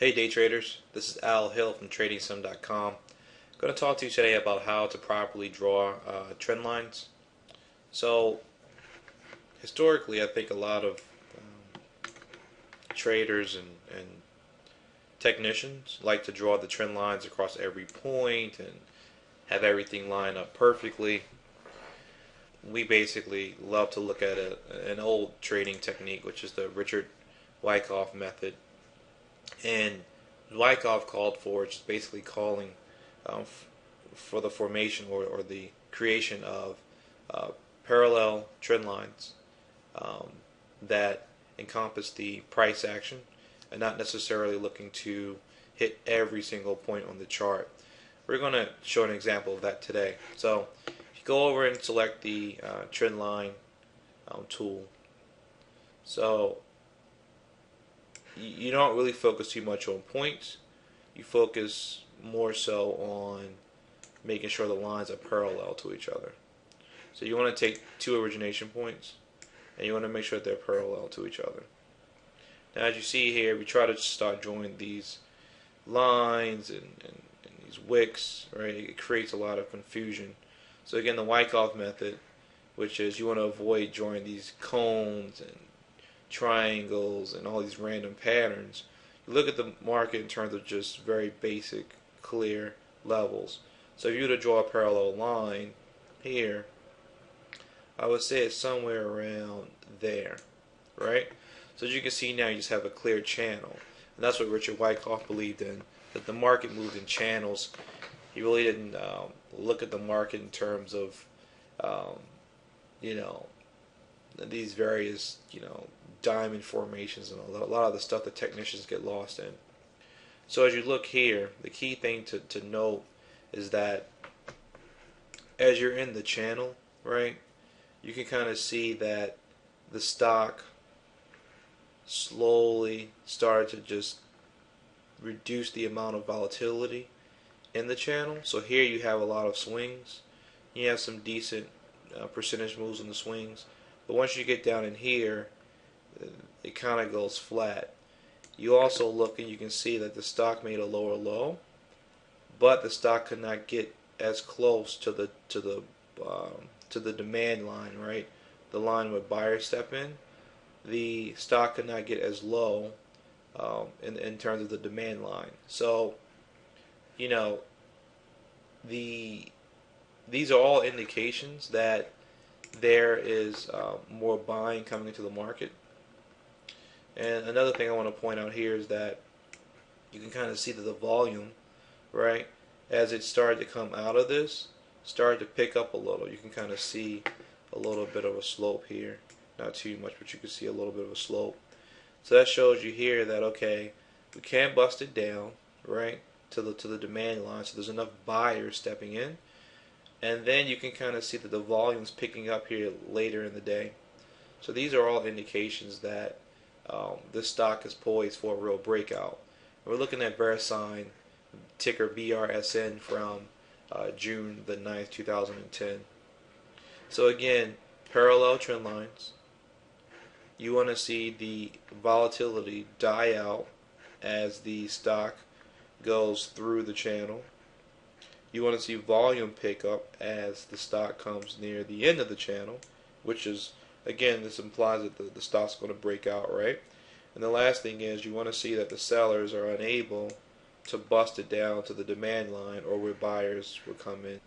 Hey day traders, this is Al Hill from TradingSim.com. I'm going to talk to you today about how to properly draw trend lines. So historically, I think a lot of traders and technicians like to draw the trend lines across every point and have everything line up perfectly. We basically love to look at an old trading technique, which is the Richard Wyckoff method. And Wyckoff called for just basically calling for the formation or the creation of parallel trend lines that encompass the price action and not necessarily looking to hit every single point on the chart. We're going to show an example of that today. So if you go over and select the trend line tool, so you don't really focus too much on points. You focus more so on making sure the lines are parallel to each other. So you want to take two origination points and you want to make sure that they're parallel to each other. Now as you see here, we try to start drawing these lines and these wicks, right? It creates a lot of confusion. So again, the Wyckoff method, which is you want to avoid drawing these cones and triangles and all these random patterns. You look at the market in terms of just very basic, clear levels. So if you were to draw a parallel line here, I would say it's somewhere around there, right? So as you can see now, you just have a clear channel. And that's what Richard Wyckoff believed in, that the market moved in channels. He really didn't look at the market in terms of, these various, diamond formations and a lot of the stuff that technicians get lost in. So as you look here, the key thing to note is that as you're in the channel, right, you can kind of see that the stock slowly started to just reduce the amount of volatility in the channel. So here you have a lot of swings. You have some decent percentage moves in the swings. But once you get down in here, it kind of goes flat. You also look and you can see that the stock made a lower low, but the stock could not get as close to the demand line, right? The line where buyers step in. The stock could not get as low in terms of the demand line. So, these are all indications that there is more buying coming into the market. And another thing I want to point out here is that you can kind of see that the volume, right, as it started to come out of this, started to pick up a little. You can kind of see a little bit of a slope here. Not too much, but you can see a little bit of a slope. So that shows you here that, okay, we can bust it down, right, to the demand line. So there's enough buyers stepping in. And then you can kind of see that the volume's picking up here later in the day. So these are all indications that this stock is poised for a real breakout. We're looking at VeriSign, ticker BRSN, from June the 9th, 2010. So again, parallel trend lines. You want to see the volatility die out as the stock goes through the channel. You want to see volume pick up as the stock comes near the end of the channel, which is, again, this implies that the stock's going to break out, right? And the last thing is you want to see that the sellers are unable to bust it down to the demand line or where buyers will come in.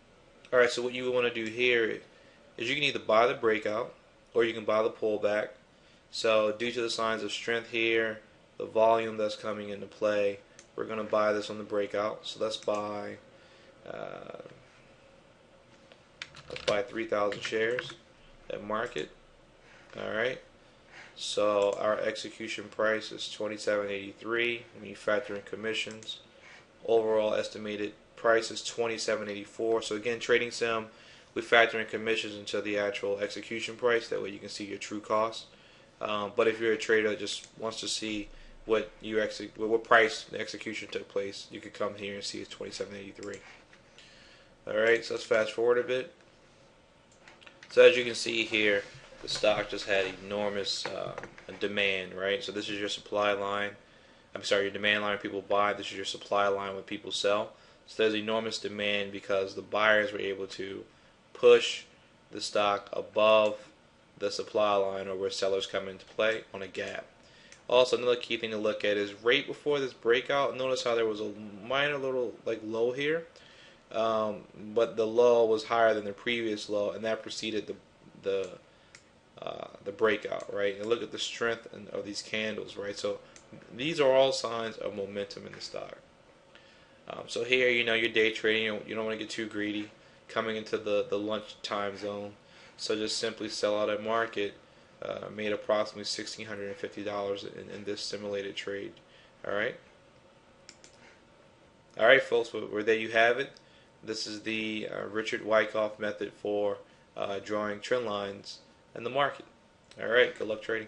Alright, so what you want to do here is you can either buy the breakout or you can buy the pullback. So due to the signs of strength here, the volume that's coming into play, we're going to buy this on the breakout. So let's buy 3,000 shares at market. Alright, so our execution price is $27.83 when you factor in commissions. Overall estimated price is $27.84. So again, Trading Sim, we factor in commissions into the actual execution price. That way you can see your true cost. But if you're a trader that just wants to see what price the execution took place, you could come here and see it's $27.83. Alright, so let's fast forward a bit. So as you can see here, the stock just had enormous demand, right? So this is your supply line. I'm sorry, your demand line where people buy. This is your supply line where people sell. So there's enormous demand because the buyers were able to push the stock above the supply line, or where sellers come into play on a gap. Also, another key thing to look at is right before this breakout. Notice how there was a minor little like low here, but the low was higher than the previous low, and that preceded the breakout, right? And look at the strength of these candles, right? So these are all signs of momentum in the stock. So here, you're day trading. You don't want to get too greedy coming into the lunch time zone. So just simply sell out at market. Made approximately $1,650 in this simulated trade. All right, folks. Well, there you have it. This is the Richard Wyckoff method for drawing trend lines in the market. All right, good luck trading.